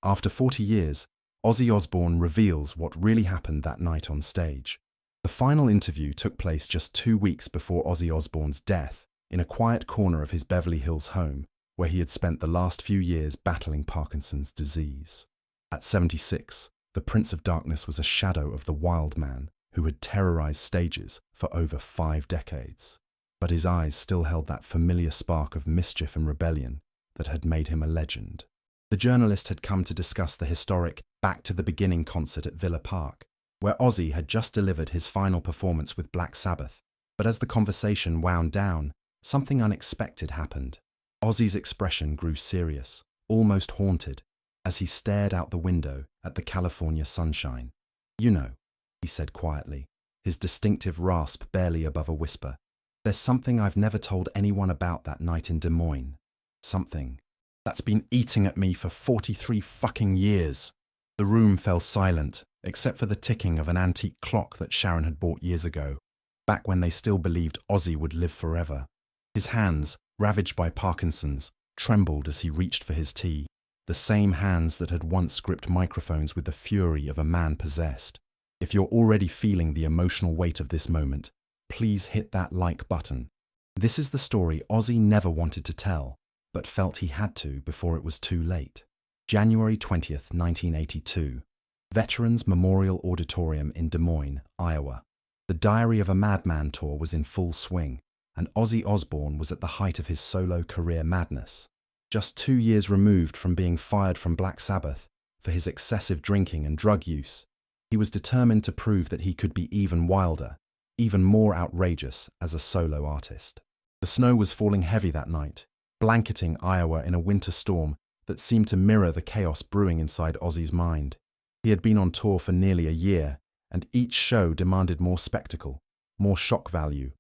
After 40 years, Ozzy Osbourne reveals what really happened that night on stage. The final interview took place just 2 weeks before Ozzy Osbourne's death, in a quiet corner of his Beverly Hills home, where he had spent the last few years battling Parkinson's disease. At 76, the Prince of Darkness was a shadow of the wild man who had terrorized stages for over 5 decades. But his eyes still held that familiar spark of mischief and rebellion that had made him a legend. The journalist had come to discuss the historic Back to the Beginning concert at Villa Park, where Ozzy had just delivered his final performance with Black Sabbath. But as the conversation wound down, something unexpected happened. Ozzy's expression grew serious, almost haunted, as he stared out the window at the California sunshine. "You know," he said quietly, his distinctive rasp barely above a whisper, "there's something I've never told anyone about that night in Des Moines. Something that's been eating at me for 43 fucking years." The room fell silent, except for the ticking of an antique clock that Sharon had bought years ago, back when they still believed Ozzy would live forever. His hands, ravaged by Parkinson's, trembled as he reached for his tea, the same hands that had once gripped microphones with the fury of a man possessed. If you're already feeling the emotional weight of this moment, please hit that like button. This is the story Ozzy never wanted to tell, but felt he had to before it was too late. January 20th, 1982. Veterans Memorial Auditorium in Des Moines, Iowa. The Diary of a Madman tour was in full swing, and Ozzy Osbourne was at the height of his solo career madness. Just 2 years removed from being fired from Black Sabbath for his excessive drinking and drug use, he was determined to prove that he could be even wilder, even more outrageous as a solo artist. The snow was falling heavy that night, blanketing Iowa in a winter storm that seemed to mirror the chaos brewing inside Ozzy's mind. He had been on tour for nearly a year, and each show demanded more spectacle, more shock value,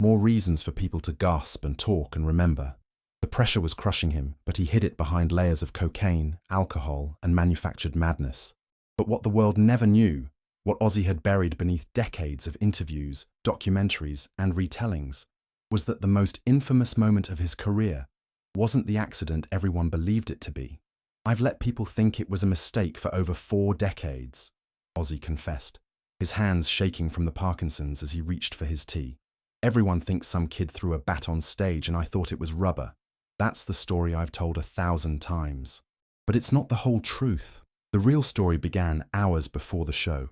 more reasons for people to gasp and talk and remember. The pressure was crushing him, but he hid it behind layers of cocaine, alcohol, and manufactured madness. But what the world never knew, what Ozzy had buried beneath decades of interviews, documentaries, and retellings, was that the most infamous moment of his career wasn't the accident everyone believed it to be. "I've let people think it was a mistake for over 4 decades, Ozzy confessed, his hands shaking from the Parkinson's as he reached for his tea. "Everyone thinks some kid threw a bat on stage and I thought it was rubber. That's the story I've told 1,000 times. But it's not the whole truth." The real story began hours before the show,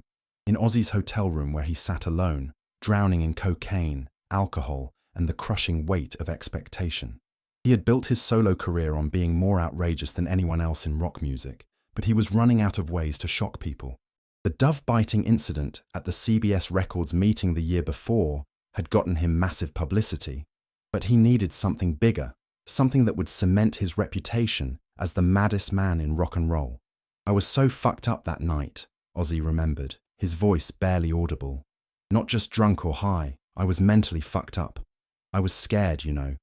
in Ozzy's hotel room where he sat alone, drowning in cocaine, alcohol, and the crushing weight of expectation. He had built his solo career on being more outrageous than anyone else in rock music, but he was running out of ways to shock people. The dove-biting incident at the CBS Records meeting the year before had gotten him massive publicity, but he needed something bigger, something that would cement his reputation as the maddest man in rock and roll. "I was so fucked up that night," Ozzy remembered, his voice barely audible. "Not just drunk or high, I was mentally fucked up. I was scared, you know.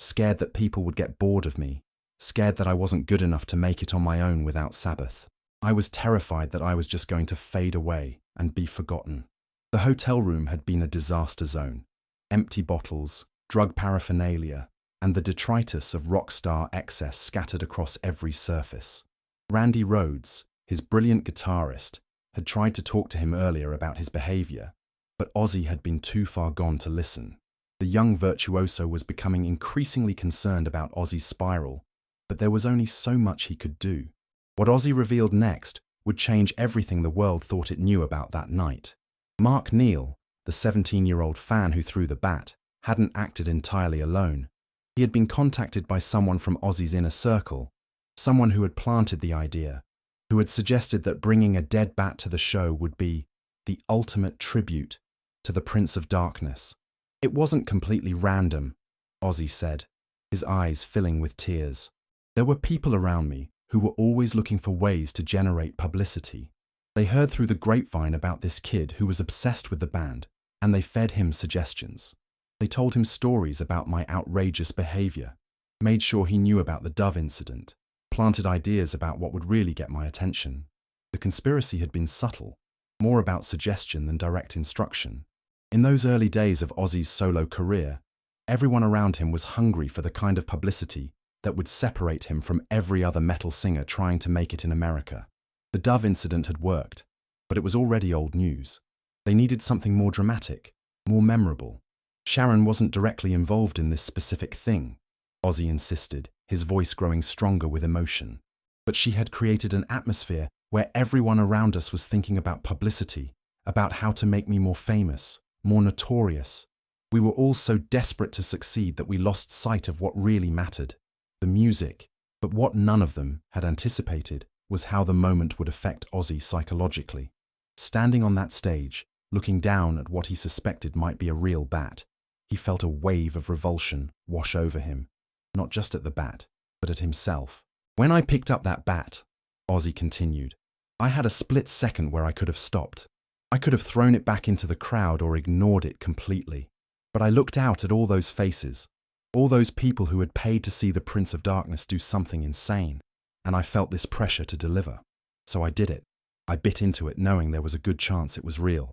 Scared that people would get bored of me. Scared that I wasn't good enough to make it on my own without Sabbath. I was terrified that I was just going to fade away and be forgotten." The hotel room had been a disaster zone. Empty bottles, drug paraphernalia, and the detritus of rock star excess scattered across every surface. Randy Rhoads, his brilliant guitarist, had tried to talk to him earlier about his behavior, but Ozzy had been too far gone to listen. The young virtuoso was becoming increasingly concerned about Ozzy's spiral, but there was only so much he could do. What Ozzy revealed next would change everything the world thought it knew about that night. Mark Neal, the 17-year-old fan who threw the bat, hadn't acted entirely alone. He had been contacted by someone from Ozzy's inner circle, someone who had planted the idea, who had suggested that bringing a dead bat to the show would be the ultimate tribute to the Prince of Darkness. "It wasn't completely random," Ozzy said, his eyes filling with tears. "There were people around me who were always looking for ways to generate publicity. They heard through the grapevine about this kid who was obsessed with the band, and they fed him suggestions. They told him stories about my outrageous behavior, made sure he knew about the Dove incident, planted ideas about what would really get my attention. The conspiracy had been subtle, more about suggestion than direct instruction. In those early days of Ozzy's solo career, everyone around him was hungry for the kind of publicity that would separate him from every other metal singer trying to make it in America. The Dove incident had worked, but it was already old news. They needed something more dramatic, more memorable. Sharon wasn't directly involved in this specific thing, Ozzy insisted, his voice growing stronger with emotion. But she had created an atmosphere where everyone around us was thinking about publicity, about how to make me more famous, more notorious. We were all so desperate to succeed that we lost sight of what really mattered, the music. But what none of them had anticipated was how the moment would affect Ozzy psychologically. Standing on that stage, looking down at what he suspected might be a real bat, he felt a wave of revulsion wash over him, not just at the bat, but at himself. When I picked up that bat, Ozzy continued, I had a split second where I could have stopped. I could have thrown it back into the crowd or ignored it completely. But I looked out at all those faces, all those people who had paid to see the Prince of Darkness do something insane, and I felt this pressure to deliver. So I did it. I bit into it knowing there was a good chance it was real,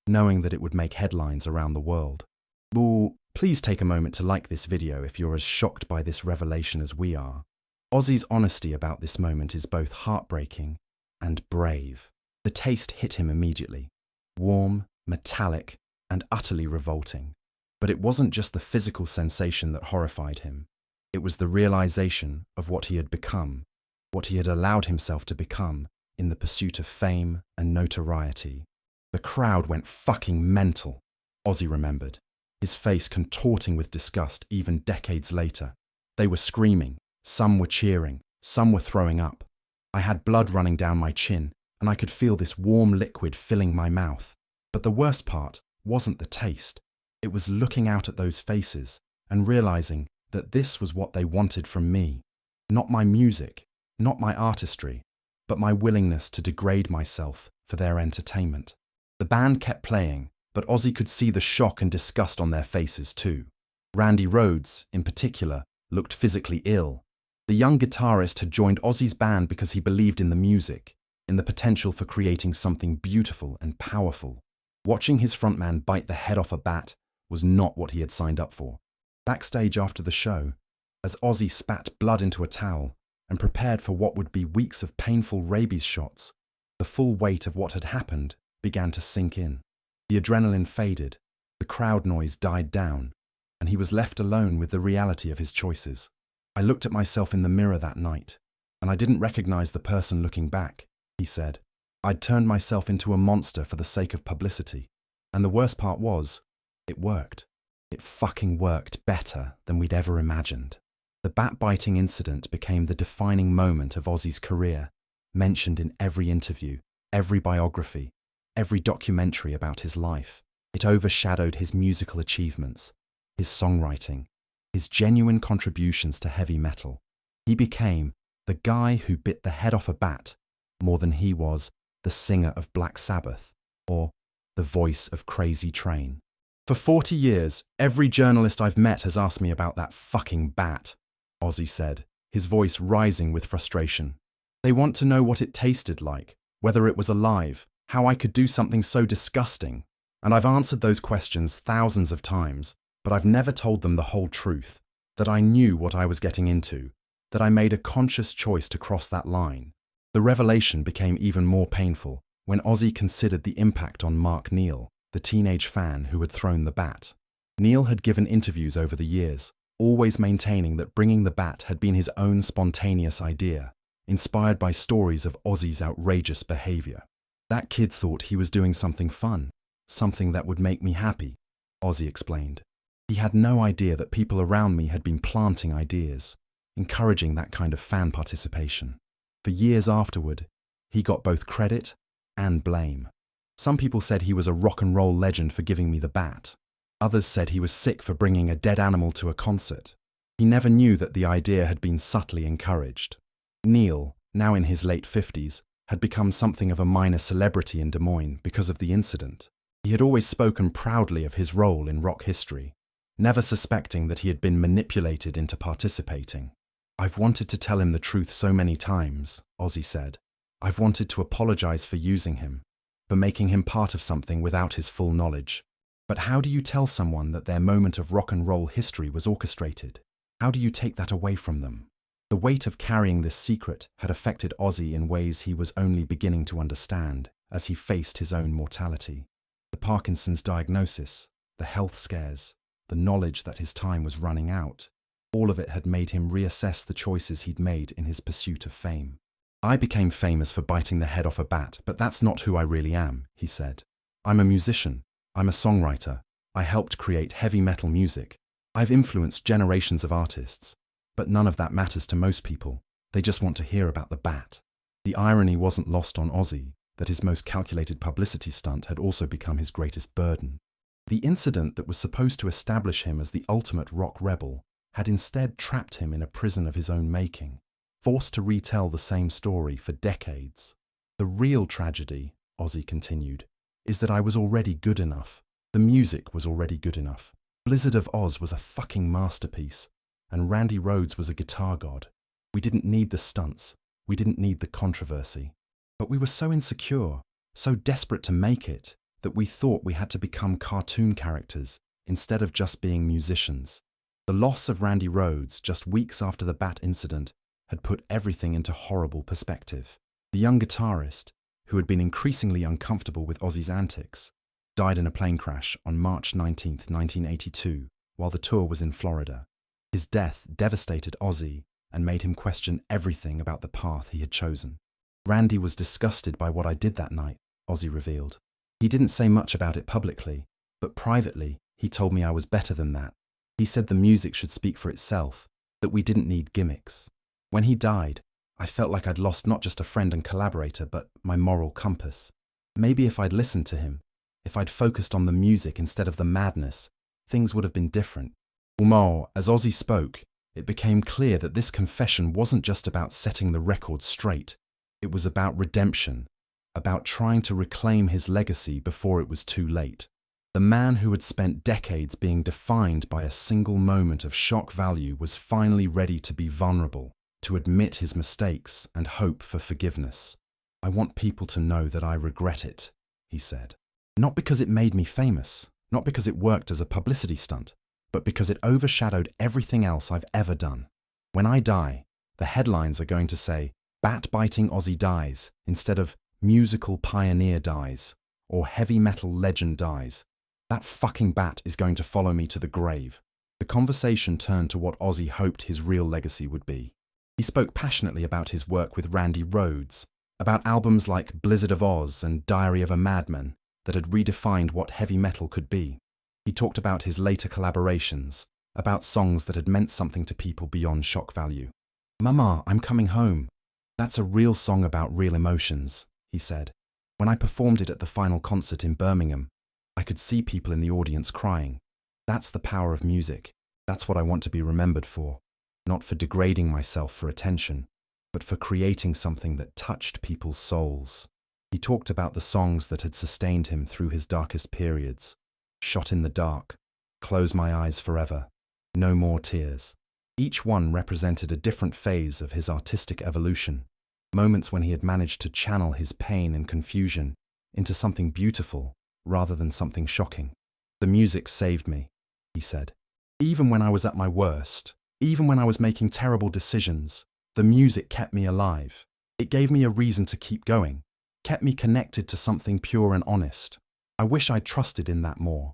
knowing that it would make headlines around the world. Well, please take a moment to like this video if you're as shocked by this revelation as we are. Ozzy's honesty about this moment is both heartbreaking and brave. The taste hit him immediately. Warm, metallic, and utterly revolting. But it wasn't just the physical sensation that horrified him. It was the realization of what he had become, what he had allowed himself to become in the pursuit of fame and notoriety. The crowd went fucking mental, Ozzy remembered, his face contorting with disgust even decades later. They were screaming, some were cheering, some were throwing up. I had blood running down my chin, and I could feel this warm liquid filling my mouth. But the worst part wasn't the taste. It was looking out at those faces and realizing that this was what they wanted from me. Not my music, not my artistry, but my willingness to degrade myself for their entertainment. The band kept playing, but Ozzy could see the shock and disgust on their faces too. Randy Rhoads, in particular, looked physically ill. The young guitarist had joined Ozzy's band because he believed in the music, in the potential for creating something beautiful and powerful. Watching his frontman bite the head off a bat was not what he had signed up for. Backstage after the show, as Ozzy spat blood into a towel and prepared for what would be weeks of painful rabies shots, the full weight of what had happened began to sink in. The adrenaline faded, the crowd noise died down, and he was left alone with the reality of his choices. I looked at myself in the mirror that night, and I didn't recognize the person looking back, he said. I'd turned myself into a monster for the sake of publicity. And the worst part was, it worked. It fucking worked better than we'd ever imagined. The bat-biting incident became the defining moment of Ozzy's career, mentioned in every interview, every biography, every documentary about his life. It overshadowed his musical achievements, his songwriting, his genuine contributions to heavy metal. He became the guy who bit the head off a bat more than he was the singer of Black Sabbath or the voice of Crazy Train. For 40 years, every journalist I've met has asked me about that fucking bat, Ozzy said, his voice rising with frustration. They want to know what it tasted like, whether it was alive, how I could do something so disgusting. And I've answered those questions thousands of times, but I've never told them the whole truth, that I knew what I was getting into, that I made a conscious choice to cross that line. The revelation became even more painful when Ozzy considered the impact on Mark Neal, the teenage fan who had thrown the bat. Neal had given interviews over the years, always maintaining that bringing the bat had been his own spontaneous idea, inspired by stories of Ozzy's outrageous behavior. That kid thought he was doing something fun, something that would make me happy, Ozzy explained. He had no idea that people around me had been planting ideas, encouraging that kind of fan participation. For years afterward, he got both credit and blame. Some people said he was a rock and roll legend for giving me the bat. Others said he was sick for bringing a dead animal to a concert. He never knew that the idea had been subtly encouraged. Neal, now in his late 50s, had become something of a minor celebrity in Des Moines because of the incident. He had always spoken proudly of his role in rock history, never suspecting that he had been manipulated into participating. I've wanted to tell him the truth so many times, Ozzy said. I've wanted to apologize for using him, for making him part of something without his full knowledge. But how do you tell someone that their moment of rock and roll history was orchestrated? How do you take that away from them? The weight of carrying this secret had affected Ozzy in ways he was only beginning to understand as he faced his own mortality. The Parkinson's diagnosis, the health scares, the knowledge that his time was running out, all of it had made him reassess the choices he'd made in his pursuit of fame. "I became famous for biting the head off a bat, but that's not who I really am," he said. "I'm a musician. I'm a songwriter. I helped create heavy metal music. I've influenced generations of artists. But none of that matters to most people. They just want to hear about the bat." The irony wasn't lost on Ozzy that his most calculated publicity stunt had also become his greatest burden. The incident that was supposed to establish him as the ultimate rock rebel had instead trapped him in a prison of his own making, forced to retell the same story for decades. "The real tragedy," Ozzy continued, "is that I was already good enough. The music was already good enough. Blizzard of Oz was a fucking masterpiece, and Randy Rhoads was a guitar god. We didn't need the stunts. We didn't need the controversy. But we were so insecure, so desperate to make it, that we thought we had to become cartoon characters instead of just being musicians." The loss of Randy Rhoads just weeks after the bat incident had put everything into horrible perspective. The young guitarist, who had been increasingly uncomfortable with Ozzy's antics, died in a plane crash on March 19, 1982, while the tour was in Florida. His death devastated Ozzy and made him question everything about the path he had chosen. "Randy was disgusted by what I did that night," Ozzy revealed. "He didn't say much about it publicly, but privately he told me I was better than that. He said the music should speak for itself, that we didn't need gimmicks. When he died, I felt like I'd lost not just a friend and collaborator, but my moral compass. Maybe if I'd listened to him, if I'd focused on the music instead of the madness, things would have been different." As Ozzy spoke, it became clear that this confession wasn't just about setting the record straight. It was about redemption, about trying to reclaim his legacy before it was too late. The man who had spent decades being defined by a single moment of shock value was finally ready to be vulnerable, to admit his mistakes and hope for forgiveness. "I want people to know that I regret it," he said. "Not because it made me famous, not because it worked as a publicity stunt, but because it overshadowed everything else I've ever done. When I die, the headlines are going to say, 'Bat-biting Ozzy dies,' instead of 'Musical pioneer dies,' or 'Heavy metal legend dies.' That fucking bat is going to follow me to the grave." The conversation turned to what Ozzy hoped his real legacy would be. He spoke passionately about his work with Randy Rhoads, about albums like Blizzard of Oz and Diary of a Madman that had redefined what heavy metal could be. He talked about his later collaborations, about songs that had meant something to people beyond shock value. "Mama, I'm Coming Home. That's a real song about real emotions," he said. "When I performed it at the final concert in Birmingham, I could see people in the audience crying. That's the power of music. That's what I want to be remembered for. Not for degrading myself for attention, but for creating something that touched people's souls." He talked about the songs that had sustained him through his darkest periods. "Shot in the Dark," "Close My Eyes Forever," "No More Tears." Each one represented a different phase of his artistic evolution, moments when he had managed to channel his pain and confusion into something beautiful rather than something shocking. "The music saved me," he said. "Even when I was at my worst, even when I was making terrible decisions, the music kept me alive. It gave me a reason to keep going, kept me connected to something pure and honest. I wish I'd trusted in that more.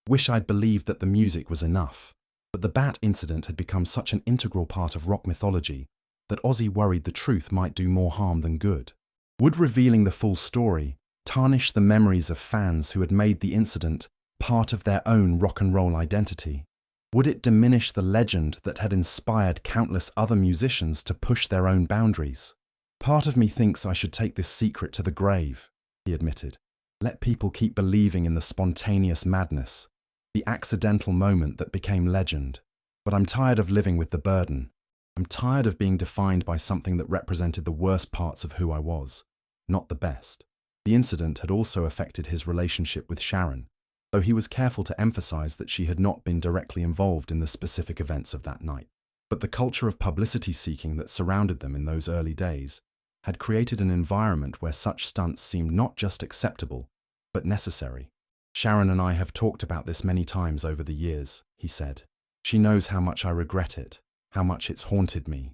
Wish I'd believed that the music was enough." But the bat incident had become such an integral part of rock mythology that Ozzy worried the truth might do more harm than good. Would revealing the full story tarnish the memories of fans who had made the incident part of their own rock and roll identity? Would it diminish the legend that had inspired countless other musicians to push their own boundaries? "Part of me thinks I should take this secret to the grave," he admitted. "Let people keep believing in the spontaneous madness, the accidental moment that became legend. But I'm tired of living with the burden. I'm tired of being defined by something that represented the worst parts of who I was, not the best." The incident had also affected his relationship with Sharon, though he was careful to emphasize that she had not been directly involved in the specific events of that night. But the culture of publicity seeking that surrounded them in those early days had created an environment where such stunts seemed not just acceptable, but necessary. "Sharon and I have talked about this many times over the years," he said. "She knows how much I regret it, how much it's haunted me.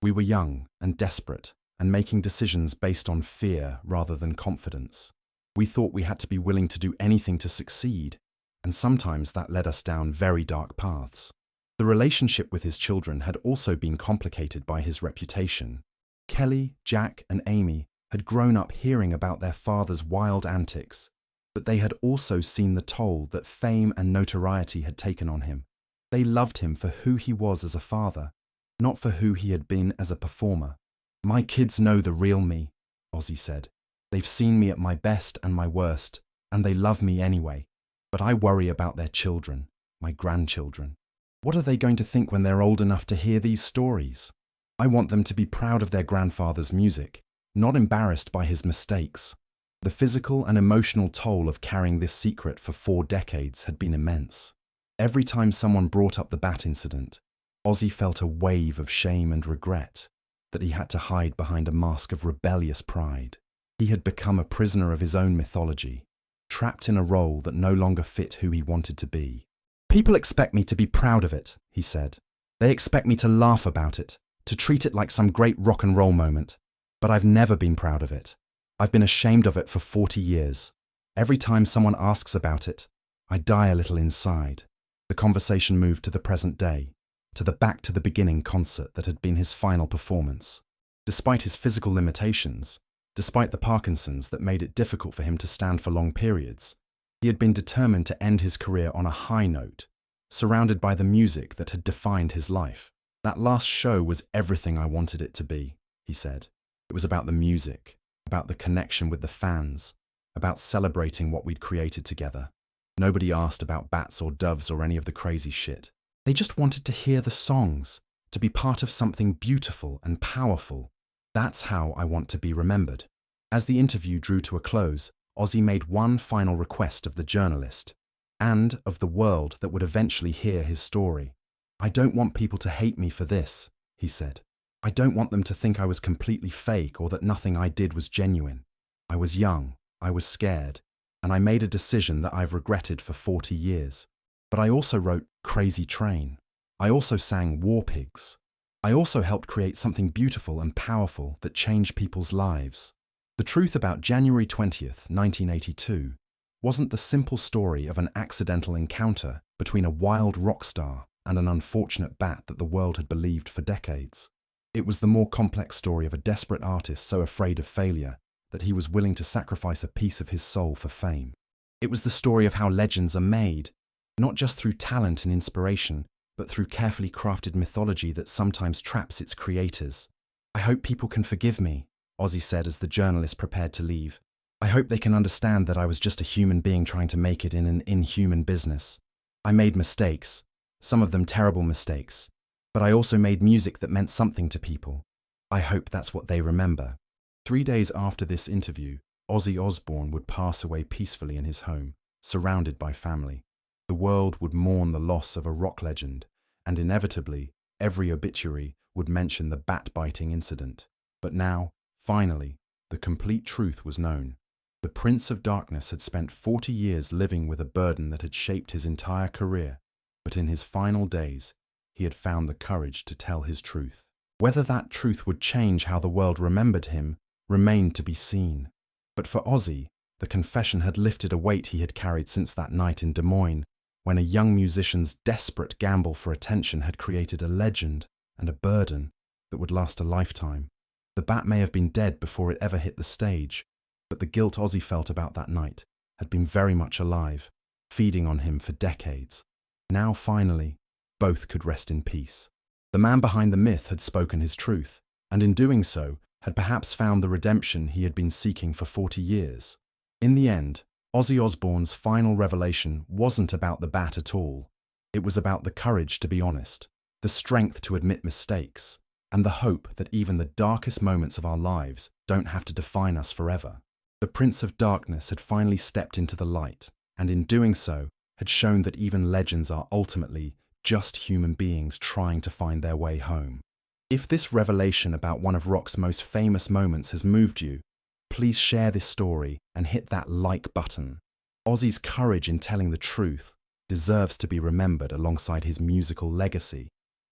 We were young and desperate and making decisions based on fear rather than confidence. We thought we had to be willing to do anything to succeed, and sometimes that led us down very dark paths. The relationship with his children had also been complicated by his reputation. Kelly, Jack, and Amy had grown up hearing about their father's wild antics, but they had also seen the toll that fame and notoriety had taken on him. They loved him for who he was as a father, not for who he had been as a performer. "My kids know the real me," Ozzy said. "They've seen me at my best and my worst, and they love me anyway. But I worry about their children, my grandchildren. What are they going to think when they're old enough to hear these stories? I want them to be proud of their grandfather's music, not embarrassed by his mistakes." The physical and emotional toll of carrying this secret for 4 decades had been immense. Every time someone brought up the bat incident, Ozzy felt a wave of shame and regret that he had to hide behind a mask of rebellious pride. He had become a prisoner of his own mythology, trapped in a role that no longer fit who he wanted to be. "People expect me to be proud of it," he said. "They expect me to laugh about it, to treat it like some great rock and roll moment. But I've never been proud of it. I've been ashamed of it for 40 years. Every time someone asks about it, I die a little inside." The conversation moved to the present day, to the Back to the Beginning concert that had been his final performance. Despite his physical limitations, despite the Parkinson's that made it difficult for him to stand for long periods, he had been determined to end his career on a high note, surrounded by the music that had defined his life. "That last show was everything I wanted it to be," he said. "It was about the music, about the connection with the fans, about celebrating what we'd created together. Nobody asked about bats or doves or any of the crazy shit. They just wanted to hear the songs, to be part of something beautiful and powerful. That's how I want to be remembered." As the interview drew to a close, Ozzy made one final request of the journalist, and of the world that would eventually hear his story. "I don't want people to hate me for this," he said. "I don't want them to think I was completely fake or that nothing I did was genuine. I was young, I was scared, and I made a decision that I've regretted for 40 years. But I also wrote Crazy Train. I also sang War Pigs. I also helped create something beautiful and powerful that changed people's lives." The truth about January 20th, 1982, wasn't the simple story of an accidental encounter between a wild rock star and an unfortunate bat that the world had believed for decades. It was the more complex story of a desperate artist so afraid of failure that he was willing to sacrifice a piece of his soul for fame. It was the story of how legends are made, not just through talent and inspiration, but through carefully crafted mythology that sometimes traps its creators. "I hope people can forgive me," Ozzy said as the journalist prepared to leave. "I hope they can understand that I was just a human being trying to make it in an inhuman business. I made mistakes, some of them terrible mistakes, but I also made music that meant something to people. I hope that's what they remember." 3 days after this interview, Ozzy Osbourne would pass away peacefully in his home, surrounded by family. The world would mourn the loss of a rock legend, and inevitably, every obituary would mention the bat-biting incident. But now, finally, the complete truth was known. The Prince of Darkness had spent 40 years living with a burden that had shaped his entire career, but in his final days, he had found the courage to tell his truth. Whether that truth would change how the world remembered him remained to be seen. But for Ozzy, the confession had lifted a weight he had carried since that night in Des Moines, when a young musician's desperate gamble for attention had created a legend and a burden that would last a lifetime. The bat may have been dead before it ever hit the stage, but the guilt Ozzy felt about that night had been very much alive, feeding on him for decades. Now, finally, both could rest in peace. The man behind the myth had spoken his truth, and in doing so, had perhaps found the redemption he had been seeking for 40 years. In the end, Ozzy Osbourne's final revelation wasn't about the bat at all. It was about the courage to be honest, the strength to admit mistakes, and the hope that even the darkest moments of our lives don't have to define us forever. The Prince of Darkness had finally stepped into the light, and in doing so, had shown that even legends are ultimately just human beings trying to find their way home. If this revelation about one of rock's most famous moments has moved you, please share this story and hit that like button. Ozzy's courage in telling the truth deserves to be remembered alongside his musical legacy.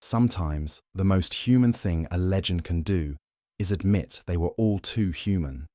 Sometimes, the most human thing a legend can do is admit they were all too human.